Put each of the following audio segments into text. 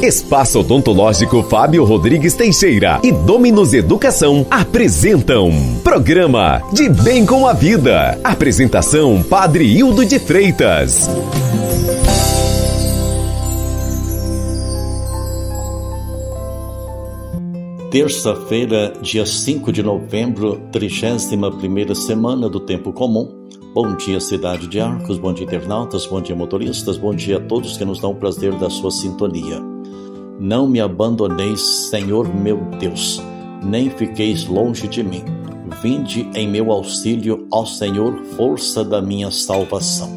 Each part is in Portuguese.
Espaço Odontológico Fábio Rodrigues Teixeira e Dominus Educação apresentam Programa De Bem com a Vida. Apresentação Padre Hildo de Freitas. Terça-feira, dia 5 de novembro, 31ª semana do Tempo Comum. Bom dia, cidade de Arcos, bom dia, internautas, bom dia, motoristas, bom dia a todos que nos dão o prazer da sua sintonia. Não me abandoneis, Senhor meu Deus, nem fiqueis longe de mim. Vinde em meu auxílio, ó Senhor, força da minha salvação.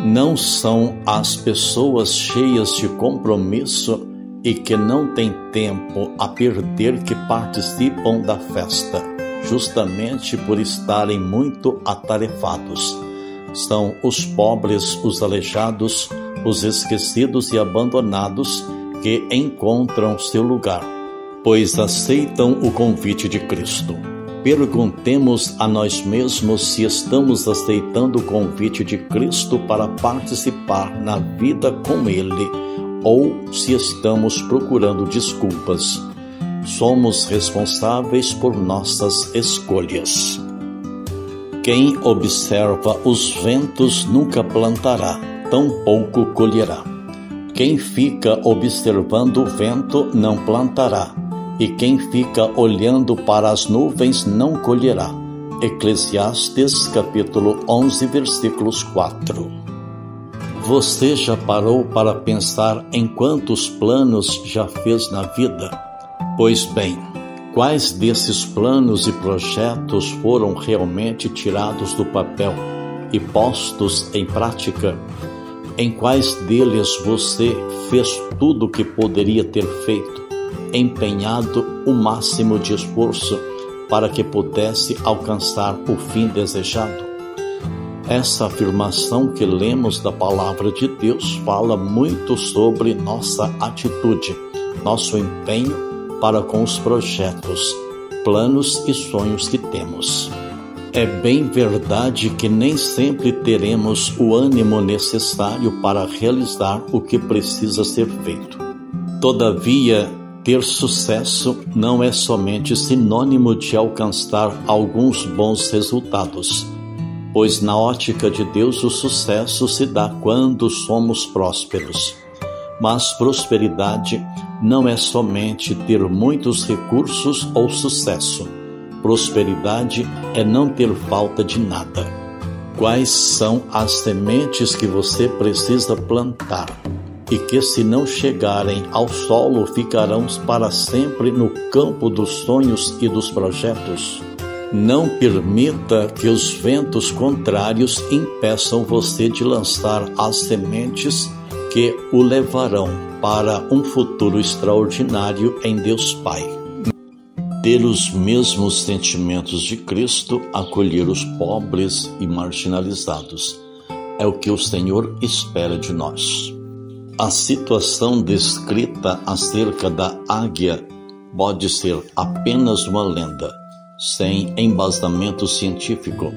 Não são as pessoas cheias de compromisso e que não têm tempo a perder que participam da festa, justamente por estarem muito atarefados. São os pobres, os aleijados, os esquecidos e abandonados que encontram seu lugar, pois aceitam o convite de Cristo. Perguntemos a nós mesmos se estamos aceitando o convite de Cristo para participar na vida com Ele, ou se estamos procurando desculpas. Somos responsáveis por nossas escolhas. Quem observa os ventos nunca plantará, tampouco colherá. Quem fica observando o vento não plantará, e quem fica olhando para as nuvens não colherá. Eclesiastes capítulo 11, versículos 4. Você já parou para pensar em quantos planos já fez na vida? Pois bem, quais desses planos e projetos foram realmente tirados do papel e postos em prática? Em quais deles você fez tudo o que poderia ter feito, empenhado o máximo de esforço para que pudesse alcançar o fim desejado? Essa afirmação que lemos da Palavra de Deus fala muito sobre nossa atitude, nosso empenho para com os projetos, planos e sonhos que temos. É bem verdade que nem sempre teremos o ânimo necessário para realizar o que precisa ser feito. Todavia, ter sucesso não é somente sinônimo de alcançar alguns bons resultados, pois na ótica de Deus o sucesso se dá quando somos prósperos. Mas prosperidade não é somente ter muitos recursos ou sucesso. Prosperidade é não ter falta de nada. Quais são as sementes que você precisa plantar e que, se não chegarem ao solo, ficarão para sempre no campo dos sonhos e dos projetos? Não permita que os ventos contrários impeçam você de lançar as sementes que o levarão para um futuro extraordinário em Deus Pai. Ter os mesmos sentimentos de Cristo, acolher os pobres e marginalizados, é o que o Senhor espera de nós. A situação descrita acerca da águia pode ser apenas uma lenda, sem embasamento científico,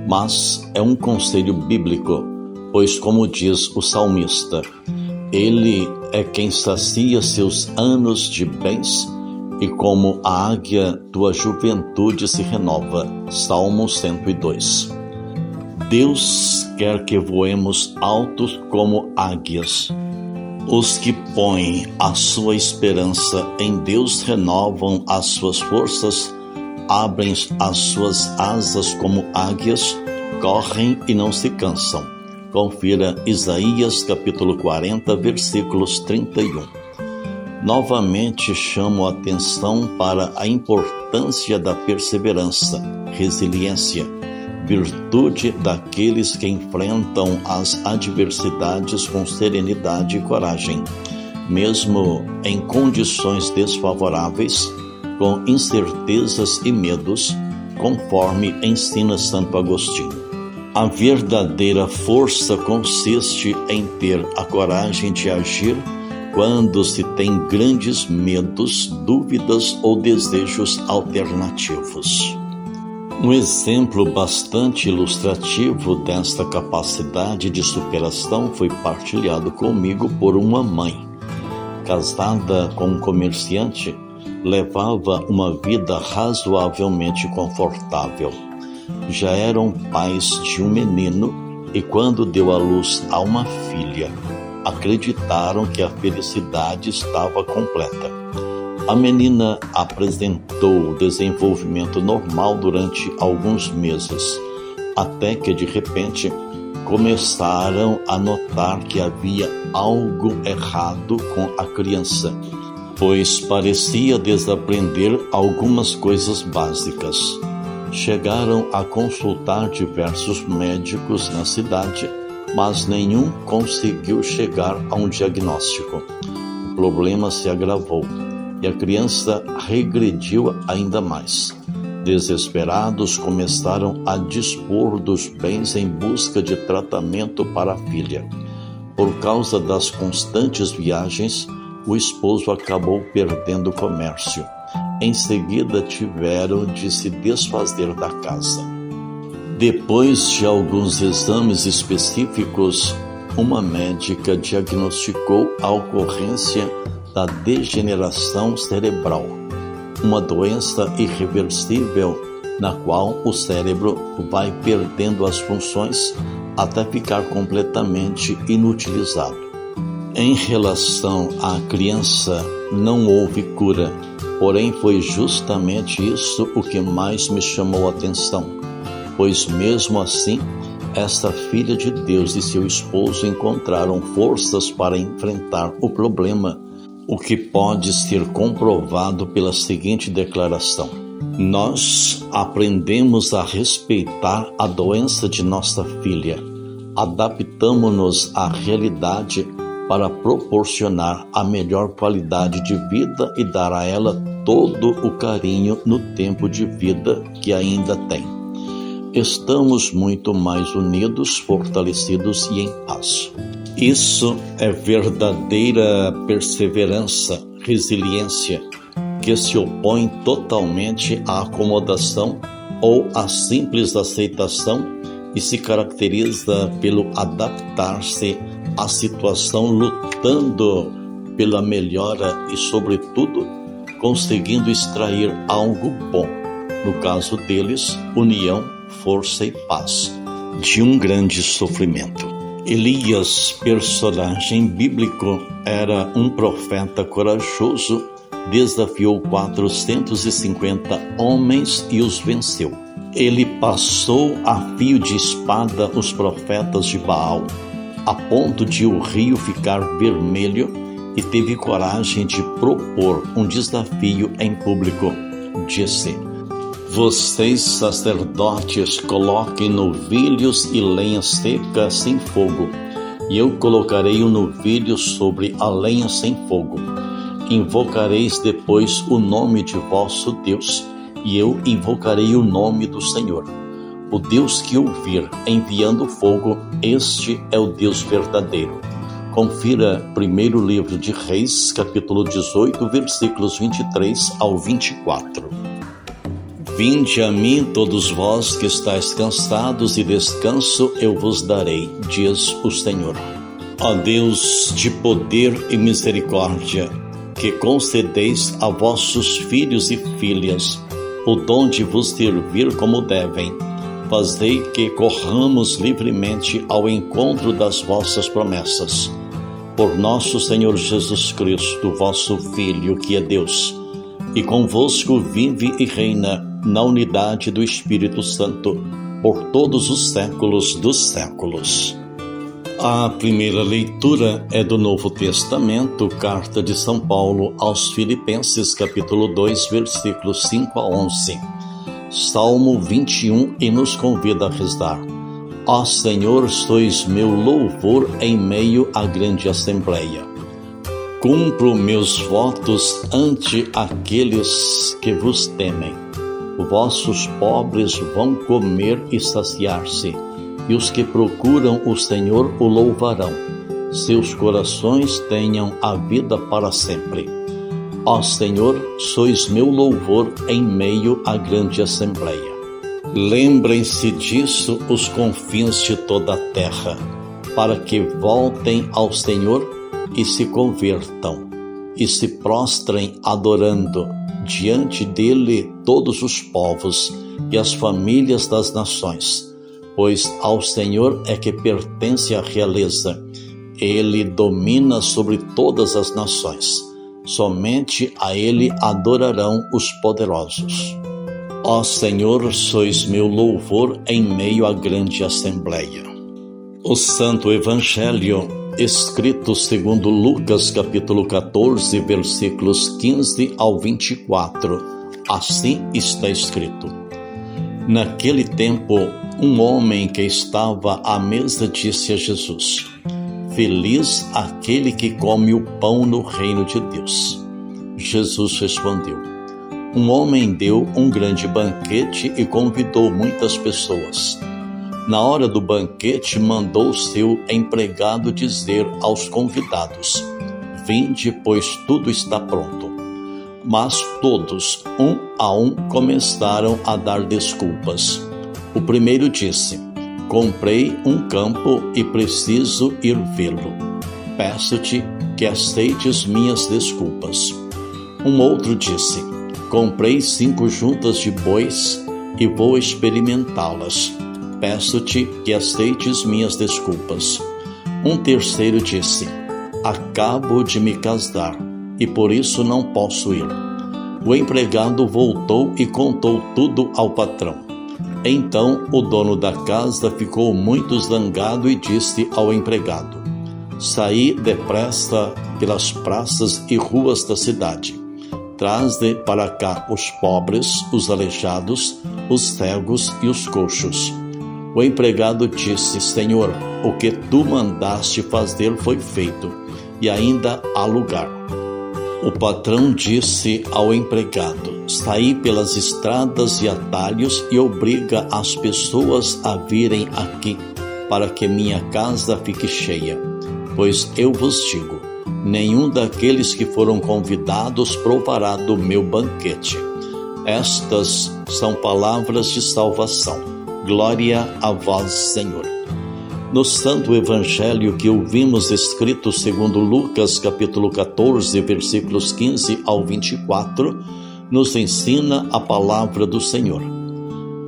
mas é um conselho bíblico, pois, como diz o salmista, Ele é quem sacia seus anos de bens, e como a águia tua juventude se renova. Salmo 102. Deus quer que voemos altos como águias. Os que põem a sua esperança em Deus renovam as suas forças, abrem as suas asas como águias, correm e não se cansam. Confira Isaías capítulo 40, versículos 31. Novamente chamo a atenção para a importância da perseverança, resiliência, virtude daqueles que enfrentam as adversidades com serenidade e coragem, mesmo em condições desfavoráveis, com incertezas e medos, conforme ensina Santo Agostinho. A verdadeira força consiste em ter a coragem de agir quando se tem grandes medos, dúvidas ou desejos alternativos. Um exemplo bastante ilustrativo desta capacidade de superação foi partilhado comigo por uma mãe. casada com um comerciante, levava uma vida razoavelmente confortável. Já eram pais de um menino e, quando deu à luz a uma filha, acreditaram que a felicidade estava completa. A menina apresentou o desenvolvimento normal durante alguns meses, até que, de repente, começaram a notar que havia algo errado com a criança, pois parecia desaprender algumas coisas básicas. Chegaram a consultar diversos médicos na cidade, mas nenhum conseguiu chegar a um diagnóstico. O problema se agravou e a criança regrediu ainda mais. Desesperados, começaram a dispor dos bens em busca de tratamento para a filha. Por causa das constantes viagens, o esposo acabou perdendo o comércio. Em seguida, tiveram de se desfazer da casa. Depois de alguns exames específicos, uma médica diagnosticou a ocorrência da degeneração cerebral, uma doença irreversível na qual o cérebro vai perdendo as funções até ficar completamente inutilizado. Em relação à criança, não houve cura, porém foi justamente isso o que mais me chamou a atenção, pois mesmo assim, esta filha de Deus e seu esposo encontraram forças para enfrentar o problema, o que pode ser comprovado pela seguinte declaração: nós aprendemos a respeitar a doença de nossa filha, adaptamos-nos à realidade para proporcionar a melhor qualidade de vida e dar a ela todo o carinho no tempo de vida que ainda tem. Estamos muito mais unidos, fortalecidos e em paz. Isso é verdadeira perseverança, resiliência, que se opõe totalmente à acomodação ou à simples aceitação e se caracteriza pelo adaptar-se à situação, lutando pela melhora e, sobretudo, conseguindo extrair algo bom. No caso deles, união, força e paz, de um grande sofrimento. Elias, personagem bíblico, era um profeta corajoso, desafiou 450 homens e os venceu. Ele passou a fio de espada os profetas de Baal, a ponto de o rio ficar vermelho, e teve coragem de propor um desafio em público. Disse: vocês, sacerdotes, coloquem novilhos e lenha seca sem fogo, e eu colocarei um novilho sobre a lenha sem fogo. Invocareis depois o nome de vosso Deus, e eu invocarei o nome do Senhor. O Deus que ouvir enviando fogo, este é o Deus verdadeiro. Confira primeiro livro de Reis, capítulo 18, versículos 23 ao 24. Vinde a mim, todos vós que estáis cansados, e descanso eu vos darei, diz o Senhor. Ó Deus de poder e misericórdia, que concedeis a vossos filhos e filhas o dom de vos servir como devem, fazei que corramos livremente ao encontro das vossas promessas. Por nosso Senhor Jesus Cristo, vosso Filho, que é Deus, e convosco vive e reina na unidade do Espírito Santo, por todos os séculos dos séculos. A primeira leitura é do Novo Testamento, carta de São Paulo aos Filipenses, capítulo 2, versículos 5 a 11. Salmo 21, e nos convida a rezar: ó Senhor, sois meu louvor em meio à grande assembleia. Cumpro meus votos ante aqueles que vos temem. Vossos pobres vão comer e saciar-se, e os que procuram o Senhor o louvarão. Seus corações tenham a vida para sempre. Ó Senhor, sois meu louvor em meio à grande assembleia. Lembrem-se disso os confins de toda a terra, para que voltem ao Senhor e se convertam. e se prostrem adorando diante dele todos os povos e as famílias das nações, pois ao Senhor é que pertence a realeza. Ele domina sobre todas as nações. Somente a ele adorarão os poderosos. Ó Senhor, sois meu louvor em meio à grande assembleia. O Santo Evangelho, escrito segundo Lucas, capítulo 14, versículos 15 ao 24. Assim está escrito: Naquele tempo, um homem que estava à mesa disse a Jesus: Feliz aquele que come o pão no reino de Deus. Jesus respondeu: Um homem deu um grande banquete e convidou muitas pessoas. Na hora do banquete, mandou seu empregado dizer aos convidados: Vinde, pois tudo está pronto. Mas todos, um a um, começaram a dar desculpas. O primeiro disse: Comprei um campo e preciso ir vê-lo. Peço-te que aceites minhas desculpas. Um outro disse: Comprei 5 juntas de bois e vou experimentá-las. Peço-te que aceites minhas desculpas. Um terceiro disse: Acabo de me casar e por isso não posso ir. O empregado voltou e contou tudo ao patrão. Então o dono da casa ficou muito zangado e disse ao empregado: Saí depressa pelas praças e ruas da cidade. Traze para cá os pobres, os aleijados, os cegos e os coxos. O empregado disse: Senhor, o que tu mandaste fazer foi feito, e ainda há lugar. O patrão disse ao empregado: Saí pelas estradas e atalhos e obriga as pessoas a virem aqui, para que minha casa fique cheia. Pois eu vos digo, nenhum daqueles que foram convidados provará do meu banquete. Estas são palavras de salvação. Glória a vós, Senhor. No Santo Evangelho que ouvimos escrito segundo Lucas, capítulo 14, versículos 15 ao 24, nos ensina a palavra do Senhor.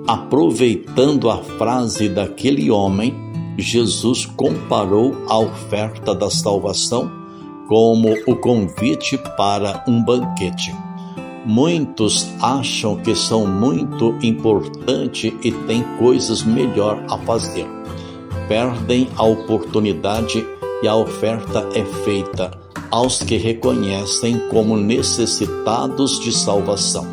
Aproveitando a frase daquele homem, Jesus comparou a oferta da salvação como o convite para um banquete. Muitos acham que são muito importantes e têm coisas melhor a fazer. Perdem a oportunidade e a oferta é feita aos que reconhecem como necessitados de salvação.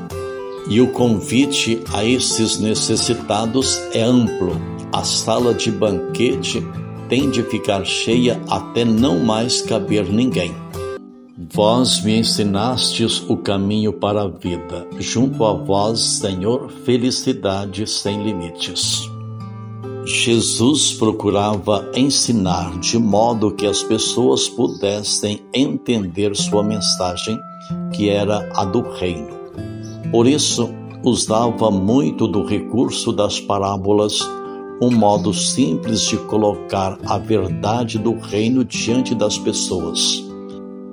E o convite a esses necessitados é amplo. A sala de banquete tem de ficar cheia até não mais caber ninguém. Vós me ensinastes o caminho para a vida. Junto a vós, Senhor, felicidade sem limites. Jesus procurava ensinar de modo que as pessoas pudessem entender sua mensagem, que era a do reino. Por isso, usava muito do recurso das parábolas, um modo simples de colocar a verdade do reino diante das pessoas.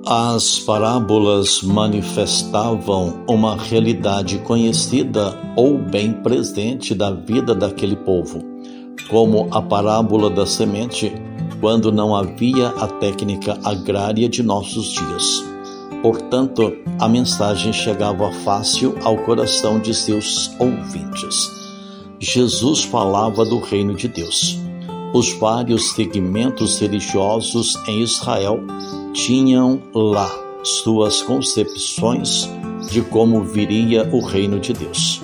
As parábolas manifestavam uma realidade conhecida ou bem presente da vida daquele povo, como a parábola da semente, quando não havia a técnica agrária de nossos dias. Portanto, a mensagem chegava fácil ao coração de seus ouvintes. Jesus falava do reino de Deus. Os vários segmentos religiosos em Israel tinham lá suas concepções de como viria o reino de Deus.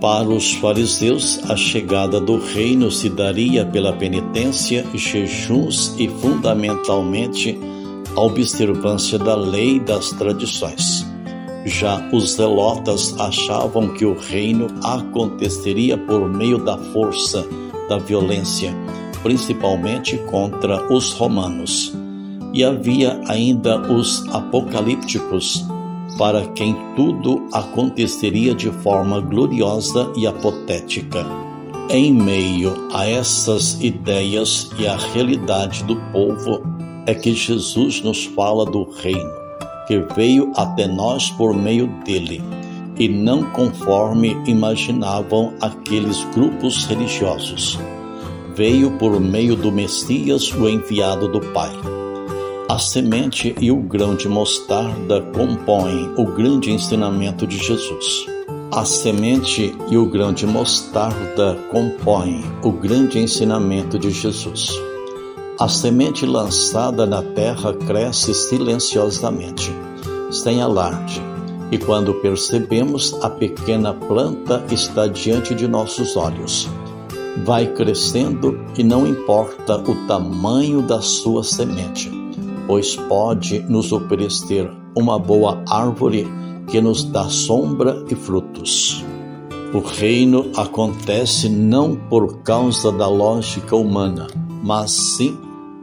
Para os fariseus, a chegada do reino se daria pela penitência, jejuns e, fundamentalmente, a observância da lei e das tradições. Já os zelotas achavam que o reino aconteceria por meio da força, da violência, principalmente contra os romanos. E havia ainda os apocalípticos, para quem tudo aconteceria de forma gloriosa e apotética. Em meio a essas ideias e a realidade do povo, é que Jesus nos fala do reino, que veio até nós por meio dele, e não conforme imaginavam aqueles grupos religiosos. Veio por meio do Messias, o enviado do Pai. A semente e o grão de mostarda compõem o grande ensinamento de Jesus. A semente e o grão de mostarda compõem o grande ensinamento de Jesus. A semente lançada na terra cresce silenciosamente, sem alarde, e quando percebemos, a pequena planta está diante de nossos olhos. Vai crescendo e não importa o tamanho da sua semente, pois pode nos oferecer uma boa árvore que nos dá sombra e frutos. O reino acontece não por causa da lógica humana, mas sim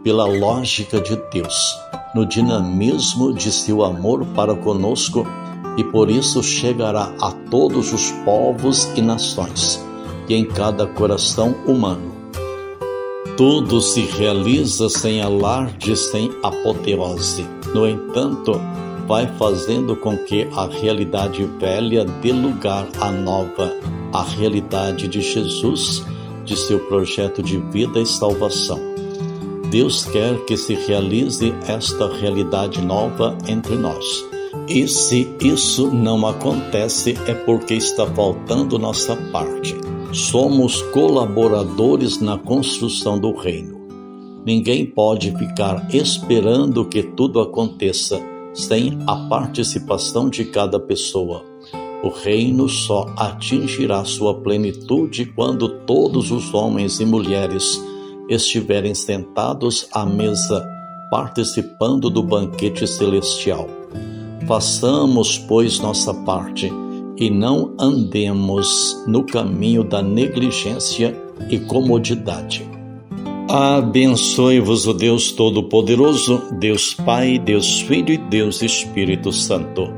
pela lógica de Deus, no dinamismo de seu amor para conosco, e por isso chegará a todos os povos e nações, e em cada coração humano. Tudo se realiza sem alarde, sem apoteose. No entanto, vai fazendo com que a realidade velha dê lugar à nova, a realidade de Jesus, de seu projeto de vida e salvação. Deus quer que se realize esta realidade nova entre nós. E se isso não acontece, é porque está faltando nossa parte. Somos colaboradores na construção do reino. Ninguém pode ficar esperando que tudo aconteça sem a participação de cada pessoa. O reino só atingirá sua plenitude quando todos os homens e mulheres estiverem sentados à mesa, participando do banquete celestial. Façamos, pois, nossa parte e não andemos no caminho da negligência e comodidade. Abençoe-vos o Deus Todo-Poderoso, Deus Pai, Deus Filho e Deus Espírito Santo.